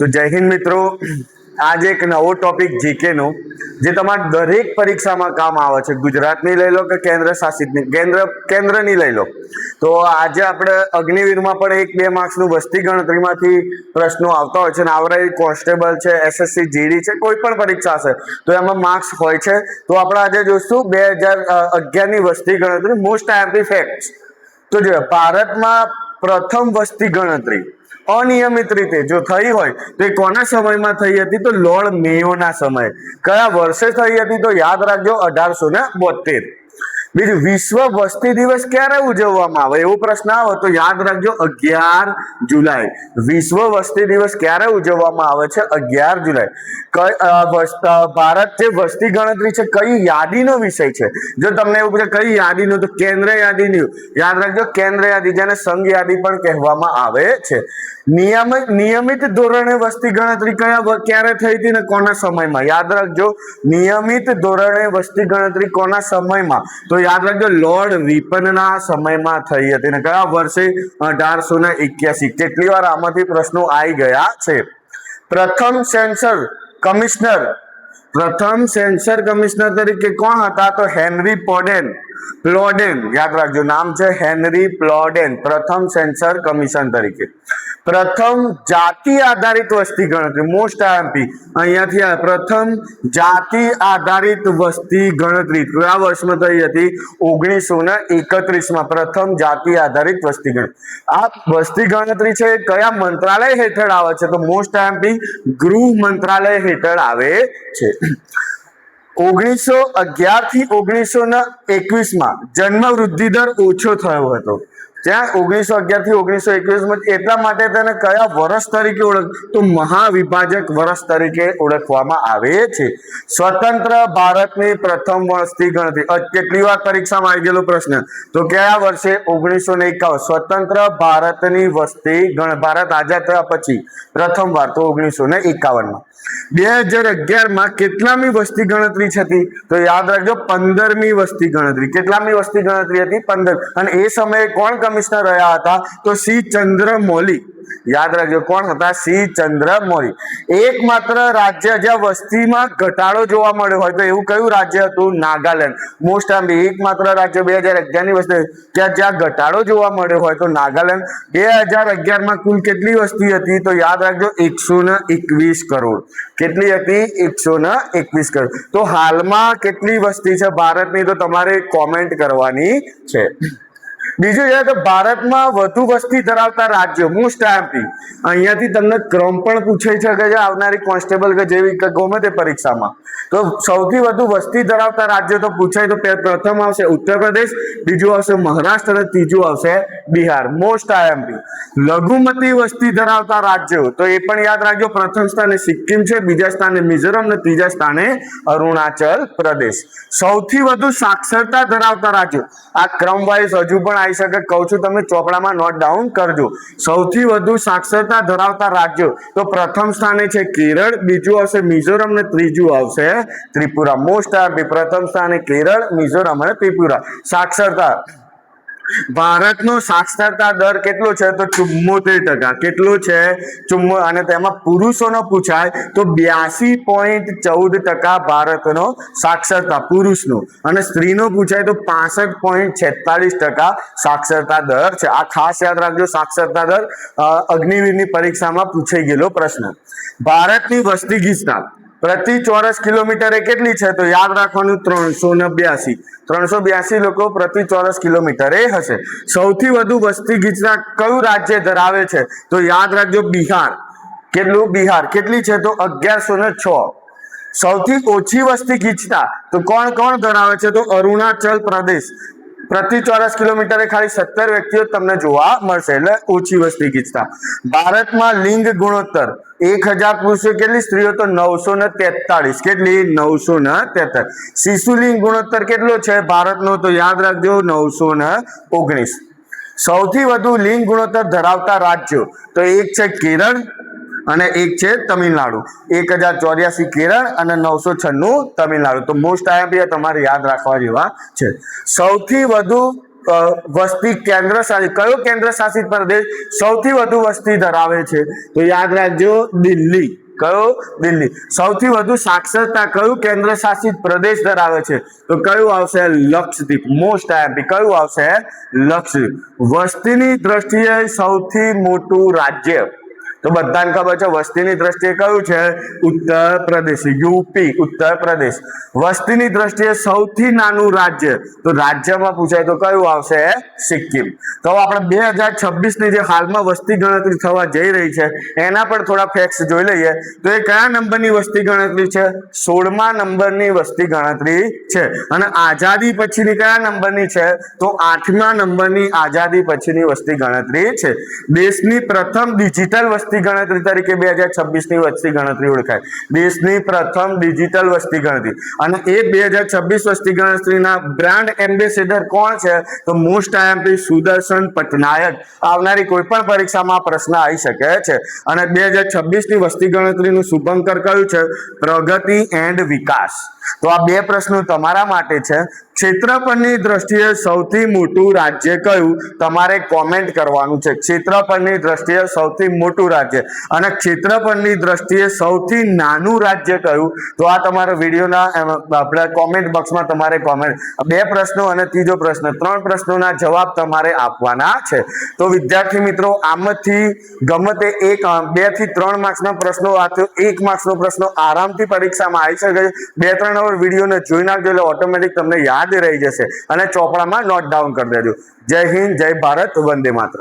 તો જય હિન્દ મિત્રો, आज एक नवो टॉपिक जीके नो जे તમાર દરેક પરીક્ષામાં કામ આવે છે। ગુજરાતની લઈ લો કે કેન્દ્ર શાસિતની કેન્દ્રની લઈ લો। તો આજે આપણે અગ્નિવીરમાં પણ 1-2 માર્ક્સનું વસ્તી ગણતરીમાંથી પ્રશ્નો આવતા હોય છે અને આવરે કોન્સ્ટેબલ છે, એસએસસી જીડી છે, કોઈ પણ પરીક્ષા હશે તો એમાં માર્ક્સ હોય છે। તો આપણે આજે જોઈશું 2011 ની વસ્તી ગણતરી મોસ્ટ આઈએમપી ફેક્ટ્સ। તો જો ભારતમાં પ્રથમ વસ્તી ગણતરી અનિયમિત રીતે જો થઈ હોય તો એ કોના સમયમાં થઈ હતી? તો લોર્ડ મેયોના સમયે। કયા વર્ષે થઈ હતી? તો યાદ રાખજો 1872। બીજું, વિશ્વ વસ્તી દિવસ ક્યારે ઉજવવામાં આવે? એવો પ્રશ્ન આવે તો યાદ રાખજો 11 જુલાઈ। વિશ્વ વસ્તી દિવસ ક્યારે ઉજવવામાં આવે છે? 11 જુલાઈ। ભારત જે વસ્તી ગણતરી છે કઈ યાદીનો વિષય છે? જો તમને એવું પૂછે કઈ યાદીનો, તો કેન્દ્ર યાદીની યાદ રાખજો, કેન્દ્ર યાદી, જેને સંઘ યાદી પણ કહેવામાં આવે છે। નિયમિત ધોરણે વસ્તી ગણતરી ક્યારે થઈ હતી ને કોના સમયમાં? યાદ રાખજો, નિયમિત ધોરણે વસ્તી ગણતરી કોના સમયમાં? તો યાદ રાખજો, લોર્ડ રિપનના સમયમાં થઈ હતી ને કયા વર્ષે? 1881। કેટલી વાર આમાંથી પ્રશ્નો આવી ગયા છે। પ્રથમ સેન્સર કમિશનર તરીકે કોણ હતા? તો હેનરી પ્લોડેન। યાદ રાખજો, નામ છે હેનરી પ્લોડેન, પ્રથમ સેન્સર કમિશન તરીકે। પ્રથમ જાતિ આધારિત વસ્તી ગણતરી મોસ્ટ આઈએમપી અહીંયાથી પ્રથમ જાતિ આધારિત વસ્તી ગણતરી કયા વર્ષમાં થઈ હતી? 1931માં પ્રથમ જાતિ આધારિત વસ્તી ગણતરી। આ વસ્તી ગણતરી છે કયા મંત્રાલય હેઠળ આવે છે? તો મોસ્ટ આઈએમપી ગૃહ મંત્રાલય હેઠળ આવે છે। 1911 થી 1921માં જન્મ વૃદ્ધિ દર ઓછો થયો હતો। ત્યાં 1911 થી 1921 એટલા માટે તેને કયા વર્ષ તરીકે તો મહાવિભાજક વર્ષ તરીકે ઓળખવામાં આવે છે। સ્વતંત્ર ભારતની પ્રથમ વસ્તી ગણતરી કેટલી વાર પરીક્ષામાં આવી ગયેલો પ્રશ્ન, તો કયા વર્ષે? 1951। સ્વતંત્ર ભારતની વસ્તી ભારત આઝાદ થયા પછી પ્રથમ વાર તો 1951માં। 2011માં કેટલામી વસ્તી ગણતરી હતી? તો યાદ રાખજો 15મી વસ્તી ગણતરી। કેટલામી વસ્તી ગણતરી હતી? 15। અને એ સમયે કોણ કમિશનર રહ્યા હતા? તો સી ચંદ્રમૌલી। યાદ રાખજો, કોણ હતા? સી ચંદ્રમૌલી। એકમાત્ર રાજ્ય જ્યાં વસ્તીમાં ઘટાડો જોવા મળ્યો હોય તો એવું કયું રાજ્ય હતું? નાગાલેન્ડ। મોસ્ટ આઈએમપી એકમાત્ર રાજ્ય 2011 ની વસ્તી જ્યાં ઘટાડો જોવા મળ્યો હોય તો નાગાલેન્ડ। 2011માં કુલ કેટલી વસ્તી હતી? તો યાદ રાખજો 121 કરોડ। કેટલી હતી? 121 કરોડ। તો હાલમાં કેટલી વસ્તી છે ભારતની? તો તમારે કોમેન્ટ કરવાની છે। બીજું છે તો ભારતમાં વધુ વસ્તી ધરાવતા રાજ્યો મોસ્ટ આઈએમપી અહીંયાથી તમને ક્રમ પણ પૂછાઈ શકે છે આવનારી કોન્સ્ટેબલ કે જેવી કે ગમે તે પરીક્ષામાં। તો સૌથી વધુ વસ્તી ધરાવતા રાજ્યો તો પૂછાય તો પ્રથમ આવશે ઉત્તર પ્રદેશ, બીજું આવશે મહારાષ્ટ્ર અને ત્રીજું આવશે બિહાર। મોસ્ટ આઈએમપી લઘુમતી વસ્તી ધરાવતા રાજ્યો તો એ પણ યાદ રાખજો, પ્રથમ સ્થાને સિક્કિમ છે, બીજા સ્થાને મિઝોરમ અને ત્રીજા સ્થાને અરુણાચલ પ્રદેશ। સૌથી વધુ સાક્ષરતા ધરાવતા રાજ્યો આ ક્રમ વાઇઝ હજુ પણ આવી શકે, કહું છું તમે ચોપડામાં નોટ ડાઉન કરજો। સૌથી વધુ સાક્ષરતા ધરાવતા રાજ્યો તો પ્રથમ સ્થાને છે કેરળ, બીજું આવશે મિઝોરમ અને ત્રીજું આવશે ત્રિપુરા। મોસ્ટ આઈએમપી પ્રથમ સ્થાને કેરળ, મિઝોરમ અને ત્રિપુરા। સાક્ષરતા ભારતનો સાક્ષરતા દર કેટલો છે? તો 74%। કેટલો છે? અને તેમાં પુરુષોનો પૂછાય તો 82.14% ભારતનો સાક્ષરતા પુરુષનો, અને સ્ત્રીનો પૂછાય તો 65.46% સાક્ષરતા દર છે। આ ખાસ યાદ રાખજો, સાક્ષરતા દર અગ્નિવીરની પરીક્ષામાં પૂછાઈ ગયેલો પ્રશ્ન। ભારતની વસ્તી ગીચતા પ્રતિ ચોરસ કિલોમીટરે કેટલી છે? તો યાદ રાખવાનું 382 લોકો પ્રતિ ચોરસ કિલોમીટરે હશે। સૌથી વધુ વસ્તી ગીચતા કયું રાજ્ય ધરાવે છે? તો યાદ રાખજો બિહાર। કેટલું? બિહાર। કેટલી છે? તો 1106। સૌથી ઓછી વસ્તી ગીચતા તો કોણ ધરાવે છે? તો અરુણાચલ પ્રદેશ। પ્રતિ ચોરસ કિલોમીટરે ખાલી 17 વ્યક્તિઓ તમને જોવા મળશે, એટલે ઓછી વસ્તી ગીચતા। ભારતમાં લિંગ ગુણોત્તર 1000 પુરુષો, કેટલી સ્ત્રીઓ? તો 943। કેટલી? 943। શિશુ લિંગ ગુણોત્તર કેટલો છે ભારતનો? તો યાદ રાખજો 919। સૌથી વધુ લિંગ ગુણોત્તર ધરાવતા રાજ્યો તો એક છે કેરળ અને એક છે તમિલનાડુ। 1084 કેરળ અને 996 તમિલનાડુ। તો મોસ્ટ આઈએમપી તમારે યાદ રાખવા જેવા છે। સૌથી વધુ વસ્તી કેન્દ્ર શાસિત કયો કેન્દ્ર શાસિત પ્રદેશ સૌથી વધુ વસ્તી ધરાવે છે? તો યાદ રાખજો, દિલ્હી. કયો? દિલ્હી. સૌથી વધુ સાક્ષરતા કયું કેન્દ્ર શાસિત પ્રદેશ ધરાવે છે? તો કયું આવશે? લક્ષદ્વીપ. Most IMP. કયું આવશે? લક્ષદ્વીપ. વસ્તીની દ્રષ્ટિએ સૌથી મોટું રાજ્ય, તો બધાને ખબર છે વસ્તીની દ્રષ્ટિએ કયું છે? ઉત્તર પ્રદેશ. યુપી, ઉત્તર પ્રદેશ. વસ્તીની દ્રષ્ટિએ સૌથી નાનું રાજ્ય, તો રાજ્યમાં પૂછાય તો કયું આવશે? સિક્કિમ. તો આપણે 2026 ની જે હાલમાં વસ્તી ગણતરી થવા જઈ રહી છે એના પર થોડા ફેક્ટ્સ જોઈ લઈએ. તો એ કયા નંબરની વસ્તી ગણતરી છે? 16મા નંબરની વસ્તી ગણતરી છે. અને આઝાદી પછીની કયા નંબરની છે? તો 8મા નંબરની આઝાદી પછીની વસ્તી ગણતરી છે. દેશની પ્રથમ ડિજિટલ વસ્તી ગણતરી તરીકે 2026 ની વસ્તી ગણતરી ઓળખાય. દેશની પ્રથમ ડિજિટલ વસ્તી ગણતરી. અને એ 2026 વસ્તી ગણતરીના બ્રાન્ડ એમ્બેસેડર કોણ છે? તો મોસ્ટ આઈએમપી સુદર્શન પટનાયક. આવનારી કોઈ પણ પરીક્ષામાં આ પ્રશ્ન આવી શકે છે. અને 2026 ની વસ્તી ગણતરીનું શુભંકર કયું છે? પ્રગતિ એન્ડ વિકાસ. તો આ બે પ્રશ્નો તમારા માટે છે. ક્ષેત્રફળની દ્રષ્ટિએ સૌથી મોટું રાજ્ય કયું? તમારે કોમેન્ટ કરવાનું છે. ક્ષેત્રફળની દ્રષ્ટિએ સૌથી મોટું રાજ્ય અને ક્ષેત્રફળની દ્રષ્ટિએ સૌથી નાનું રાજ્ય કયું? તો આ તમારા વિડીયોના આપણે કોમેન્ટ બોક્સમાં તમારે કોમેન્ટ, બે પ્રશ્નો અને ત્રીજો પ્રશ્ન, 3 પ્રશ્નોના જવાબ તમારે આપવાના છે. તો વિદ્યાર્થી મિત્રો, આમાંથી ગમે તે 2 થી 3 માર્ક્સના પ્રશ્નો વાંચો. 1 માર્ક્સનો પ્રશ્ન આરામથી પરીક્ષામાં આવી શકે છે. 2-3 અવર વિડીયોને જોઈ નાખજો એટલે ઓટોમેટિક તમને યાદ રહી જશે અને ચોપડામાં નોટ ડાઉન કરી દેજો. જય હિન્દ, જય ભારત, વંદે માતરમ.